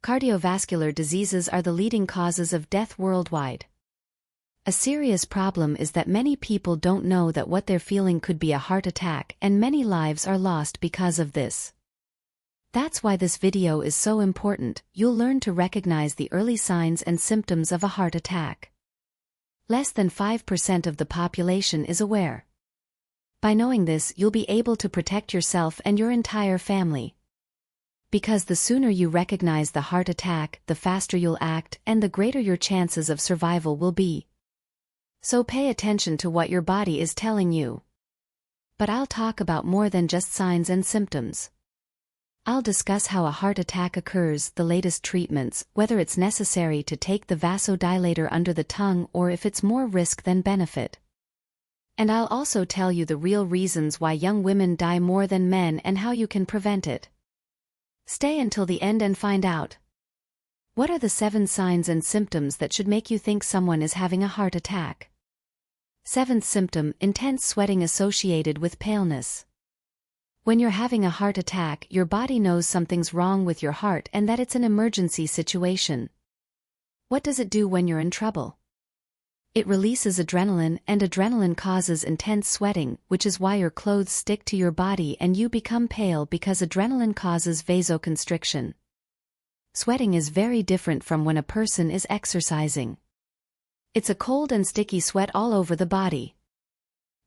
Cardiovascular diseases are the leading causes of death worldwide. A serious problem is that many people don't know that what they're feeling could be a heart attack, and many lives are lost because of this. That's why this video is so important. You'll learn to recognize the early signs and symptoms of a heart attack. Less than 5% of the population is aware. By knowing this, you'll be able to protect yourself and your entire family. Because the sooner you recognize the heart attack, the faster you'll act, and the greater your chances of survival will be. So pay attention to what your body is telling you. But I'll talk about more than just signs and symptoms. I'll discuss how a heart attack occurs, the latest treatments, whether it's necessary to take the vasodilator under the tongue or if it's more risk than benefit. And I'll also tell you the real reasons why young women die more than men and how you can prevent it. Stay until the end and find out. What are the 7 signs and symptoms that should make you think someone is having a heart attack? 7th symptom: intense sweating associated with paleness. When you're having a heart attack, your body knows something's wrong with your heart and that it's an emergency situation. What does it do when you're in trouble? It releases adrenaline, and adrenaline causes intense sweating, which is why your clothes stick to your body and you become pale, because adrenaline causes vasoconstriction. Sweating is very different from when a person is exercising. It's a cold and sticky sweat all over the body.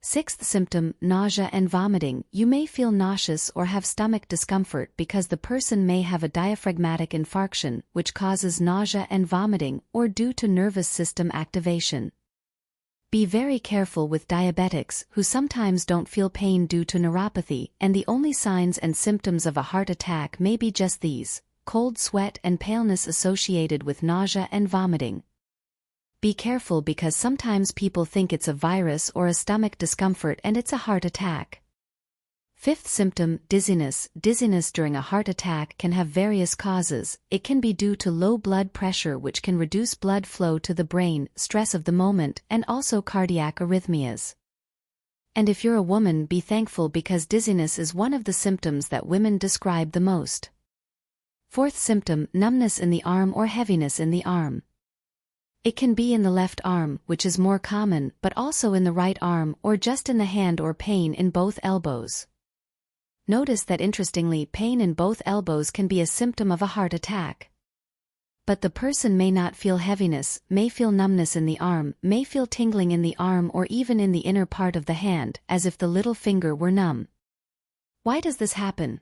6th symptom: nausea and vomiting. You may feel nauseous or have stomach discomfort because the person may have a diaphragmatic infarction, which causes nausea and vomiting, or due to nervous system activation. Be very careful with diabetics, who sometimes don't feel pain due to neuropathy, and the only signs and symptoms of a heart attack may be just these: cold sweat and paleness associated with nausea and vomiting. Be careful, because sometimes people think it's a virus or a stomach discomfort and it's a heart attack. 5th symptom: dizziness. Dizziness during a heart attack can have various causes. It can be due to low blood pressure, which can reduce blood flow to the brain, stress of the moment, and also cardiac arrhythmias. And if you're a woman, be thankful, because dizziness is one of the symptoms that women describe the most. 4th symptom: numbness in the arm or heaviness in the arm. It can be in the left arm, which is more common, but also in the right arm, or just in the hand, or pain in both elbows. Notice that interestingly, pain in both elbows can be a symptom of a heart attack. But the person may not feel heaviness, may feel numbness in the arm, may feel tingling in the arm, or even in the inner part of the hand, as if the little finger were numb. Why does this happen?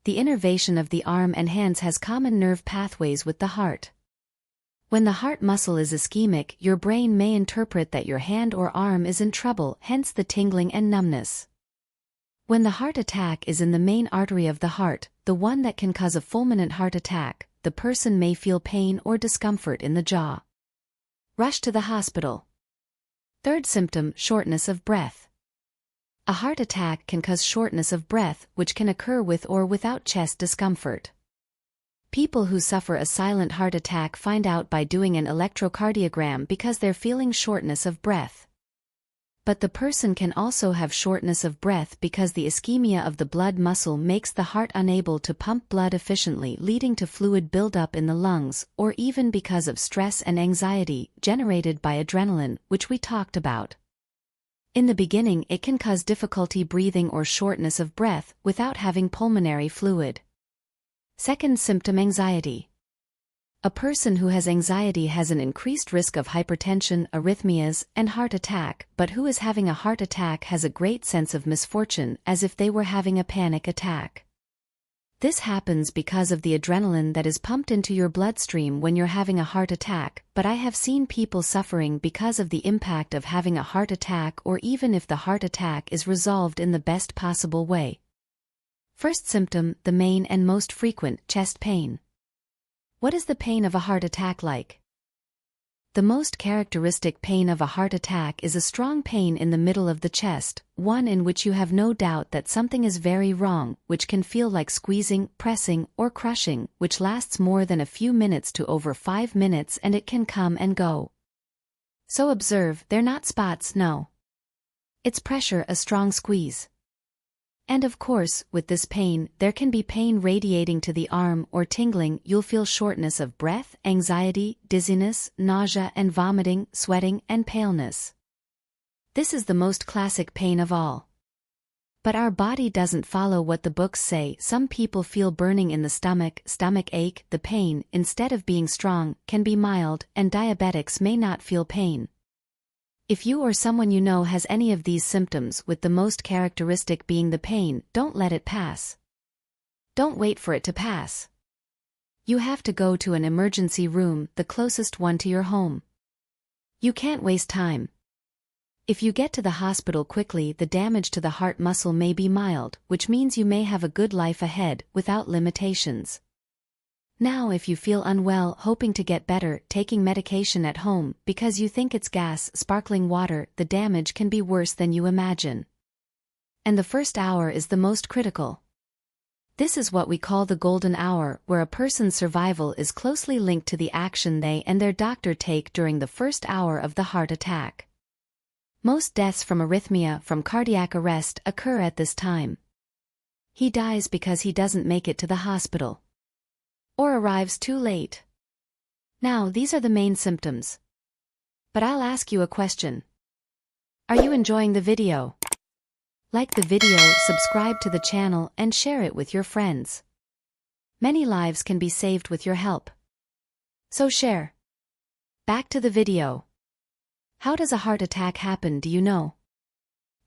The innervation of the arm and hands has common nerve pathways with the heart. When the heart muscle is ischemic, your brain may interpret that your hand or arm is in trouble, hence the tingling and numbness. When the heart attack is in the main artery of the heart, the one that can cause a fulminant heart attack, the person may feel pain or discomfort in the jaw. Rush to the hospital. 3rd symptom: shortness of breath. A heart attack can cause shortness of breath, which can occur with or without chest discomfort. People who suffer a silent heart attack find out by doing an electrocardiogram, because they're feeling shortness of breath. But the person can also have shortness of breath because the ischemia of the blood muscle makes the heart unable to pump blood efficiently, leading to fluid buildup in the lungs, or even because of stress and anxiety generated by adrenaline, which we talked about. In the beginning, it can cause difficulty breathing or shortness of breath without having pulmonary fluid. 2nd symptom: anxiety. A person who has anxiety has an increased risk of hypertension, arrhythmias, and heart attack, but who is having a heart attack has a great sense of misfortune, as if they were having a panic attack. This happens because of the adrenaline that is pumped into your bloodstream when you're having a heart attack, but I have seen people suffering because of the impact of having a heart attack, or even if the heart attack is resolved in the best possible way. 1st symptom: the main and most frequent: chest pain. What is the pain of a heart attack like? The most characteristic pain of a heart attack is a strong pain in the middle of the chest, one in which you have no doubt that something is very wrong, which can feel like squeezing, pressing, or crushing, which lasts more than a few minutes to over 5 minutes, and it can come and go. So observe, they're not spots, no. It's pressure, a strong squeeze. And of course, with this pain, there can be pain radiating to the arm or tingling. You'll feel shortness of breath, anxiety, dizziness, nausea and vomiting, sweating, and paleness. This is the most classic pain of all. But our body doesn't follow what the books say. Some people feel burning in the stomach ache. The pain, instead of being strong, can be mild, and diabetics may not feel pain. If you or someone you know has any of these symptoms, with the most characteristic being the pain, don't let it pass. Don't wait for it to pass. You have to go to an emergency room, the closest one to your home. You can't waste time. If you get to the hospital quickly, the damage to the heart muscle may be mild, which means you may have a good life ahead, without limitations. Now if you feel unwell, hoping to get better, taking medication at home, because you think it's gas, sparkling water, the damage can be worse than you imagine. And the first hour is the most critical. This is what we call the golden hour, where a person's survival is closely linked to the action they and their doctor take during the first hour of the heart attack. Most deaths from arrhythmia, from cardiac arrest, occur at this time. He dies because he doesn't make it to the hospital. Or arrives too late. Now these are the main symptoms. But I'll ask you a question. Are you enjoying the video? Like the video, subscribe to the channel, and share it with your friends. Many lives can be saved with your help. So share. Back to the video. How does a heart attack happen, do you know?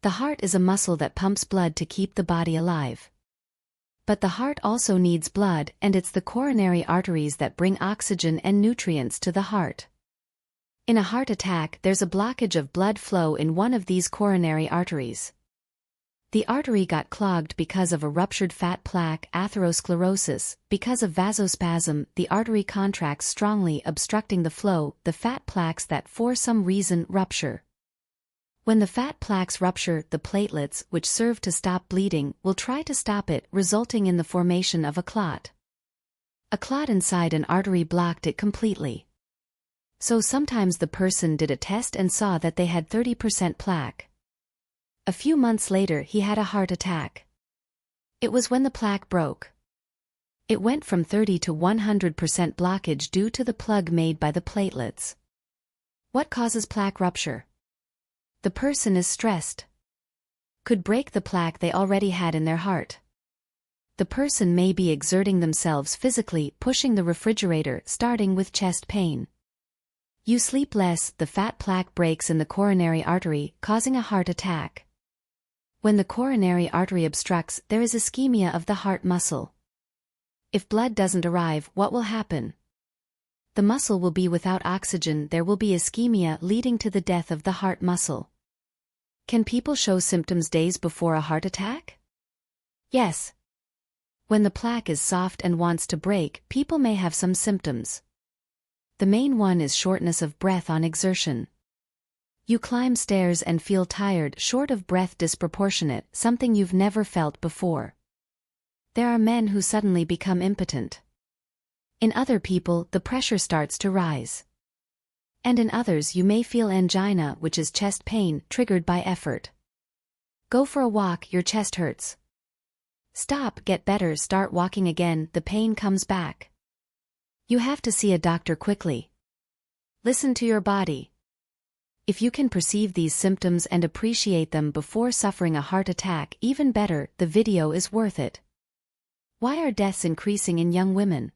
The heart is a muscle that pumps blood to keep the body alive. But the heart also needs blood, and it's the coronary arteries that bring oxygen and nutrients to the heart. In a heart attack, there's a blockage of blood flow in one of these coronary arteries. The artery got clogged because of a ruptured fat plaque, atherosclerosis. Because of vasospasm, the artery contracts strongly, obstructing the flow, the fat plaques that for some reason rupture. When the fat plaques rupture, the platelets, which serve to stop bleeding, will try to stop it, resulting in the formation of a clot. A clot inside an artery blocked it completely. So sometimes the person did a test and saw that they had 30% plaque. A few months later he had a heart attack. It was when the plaque broke. It went from 30 to 100% blockage due to the plug made by the platelets. What causes plaque rupture? The person is stressed. Could break the plaque they already had in their heart. The person may be exerting themselves physically, pushing the refrigerator, starting with chest pain. You sleep less, the fat plaque breaks in the coronary artery, causing a heart attack. When the coronary artery obstructs, there is ischemia of the heart muscle. If blood doesn't arrive, what will happen? The muscle will be without oxygen. There will be ischemia, leading to the death of the heart muscle. Can people show symptoms days before a heart attack? Yes. When the plaque is soft and wants to break, people may have some symptoms. The main one is shortness of breath on exertion. You climb stairs and feel tired, short of breath, disproportionate, something you've never felt before. There are men who suddenly become impotent. In other people, the pressure starts to rise. And in others you may feel angina, which is chest pain, triggered by effort. Go for a walk, your chest hurts. Stop, get better, start walking again, the pain comes back. You have to see a doctor quickly. Listen to your body. If you can perceive these symptoms and appreciate them before suffering a heart attack, even better, the video is worth it. Why are deaths increasing in young women?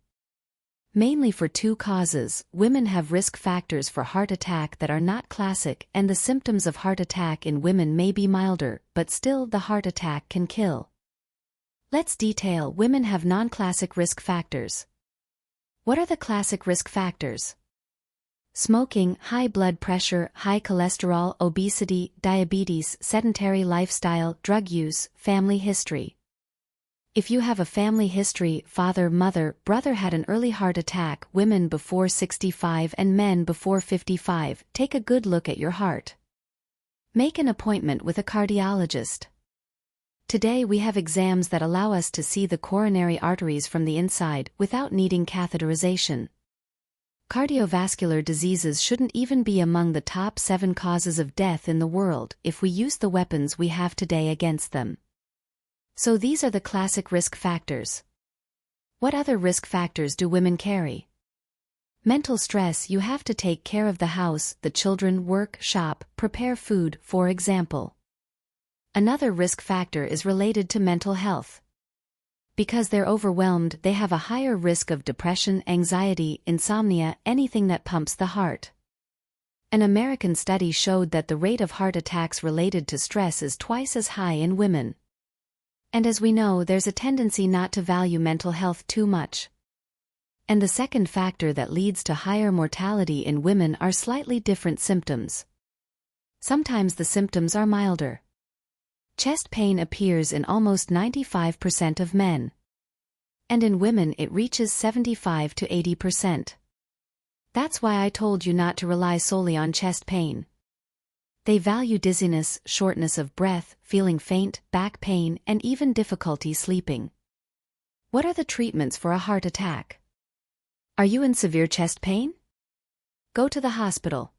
Mainly for two causes. Women have risk factors for heart attack that are not classic, and the symptoms of heart attack in women may be milder, but still the heart attack can kill. Let's detail. Women have non-classic risk factors. What are the classic risk factors? Smoking, high blood pressure, high cholesterol, obesity, diabetes, sedentary lifestyle, drug use, family history. If you have a family history, father, mother, brother had an early heart attack, women before 65 and men before 55, take a good look at your heart. Make an appointment with a cardiologist. Today we have exams that allow us to see the coronary arteries from the inside, without needing catheterization. Cardiovascular diseases shouldn't even be among the top 7 causes of death in the world if we use the weapons we have today against them. So these are the classic risk factors. What other risk factors do women carry? Mental stress. You have to take care of the house, the children, work, shop, prepare food, for example. Another risk factor is related to mental health. Because they're overwhelmed, they have a higher risk of depression, anxiety, insomnia, anything that pumps the heart. An American study showed that the rate of heart attacks related to stress is twice as high in women. And as we know, there's a tendency not to value mental health too much. And the second factor that leads to higher mortality in women are slightly different symptoms. Sometimes the symptoms are milder. Chest pain appears in almost 95% of men. And in women it reaches 75 to 80%. That's why I told you not to rely solely on chest pain. They value dizziness, shortness of breath, feeling faint, back pain, and even difficulty sleeping. What are the treatments for a heart attack? Are you in severe chest pain? Go to the hospital.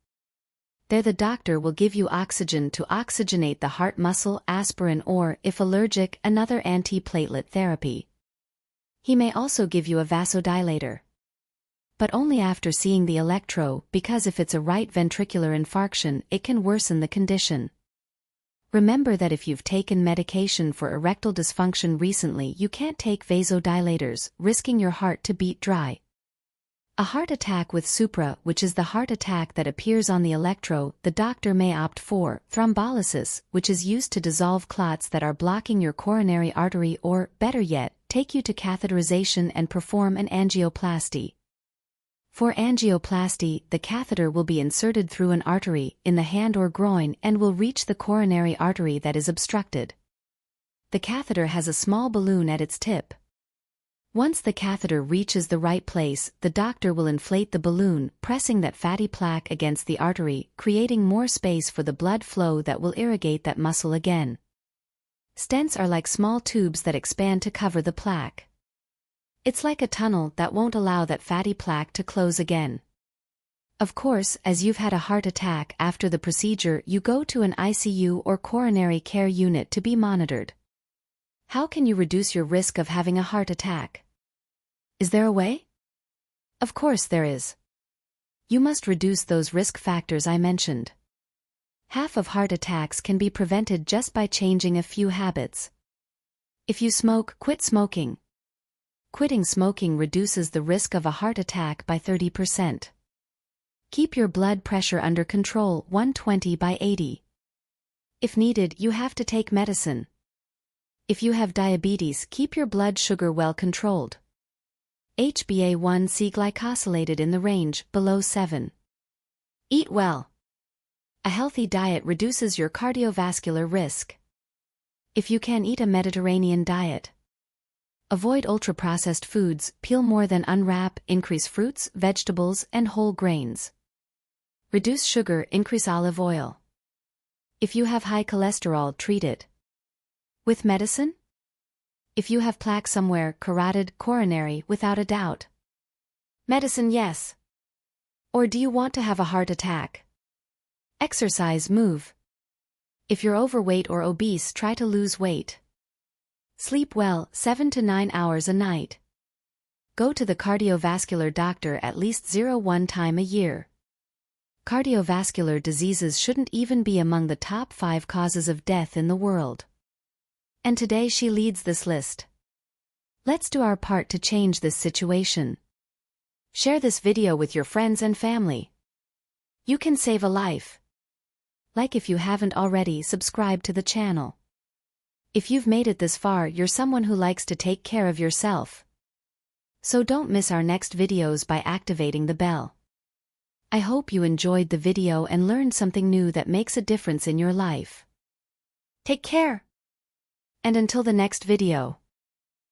There the doctor will give you oxygen to oxygenate the heart muscle, aspirin, or, if allergic, another antiplatelet therapy. He may also give you a vasodilator. But only after seeing the electro, because if it's a right ventricular infarction, it can worsen the condition. Remember that if you've taken medication for erectile dysfunction recently, you can't take vasodilators, risking your heart to beat dry. A heart attack with supra, which is the heart attack that appears on the electro, the doctor may opt for thrombolysis, which is used to dissolve clots that are blocking your coronary artery, or, better yet, take you to catheterization and perform an angioplasty. For angioplasty, the catheter will be inserted through an artery, in the hand or groin, and will reach the coronary artery that is obstructed. The catheter has a small balloon at its tip. Once the catheter reaches the right place, the doctor will inflate the balloon, pressing that fatty plaque against the artery, creating more space for the blood flow that will irrigate that muscle again. Stents are like small tubes that expand to cover the plaque. It's like a tunnel that won't allow that fatty plaque to close again. Of course, as you've had a heart attack, after the procedure you go to an ICU or coronary care unit to be monitored. How can you reduce your risk of having a heart attack? Is there a way? Of course there is. You must reduce those risk factors I mentioned. Half of heart attacks can be prevented just by changing a few habits. If you smoke, quit smoking. Quitting smoking reduces the risk of a heart attack by 30%. Keep your blood pressure under control, 120/80. If needed, you have to take medicine. If you have diabetes, keep your blood sugar well controlled. HbA1c glycosylated in the range, below 7. Eat well. A healthy diet reduces your cardiovascular risk. If you can, eat a Mediterranean diet. Avoid ultra-processed foods, peel more than unwrap, increase fruits, vegetables, and whole grains. Reduce sugar, increase olive oil. If you have high cholesterol, treat it. With medicine? If you have plaque somewhere, carotid, coronary, without a doubt. Medicine, yes. Or do you want to have a heart attack? Exercise, move. If you're overweight or obese, try to lose weight. Sleep well, 7 to 9 hours a night. Go to the cardiovascular doctor at least 1 time a year. Cardiovascular diseases shouldn't even be among the top 5 causes of death in the world. And today she leads this list. Let's do our part to change this situation. Share this video with your friends and family. You can save a life. Like if you haven't already, subscribe to the channel. If you've made it this far, you're someone who likes to take care of yourself. So don't miss our next videos by activating the bell. I hope you enjoyed the video and learned something new that makes a difference in your life. Take care! And until the next video.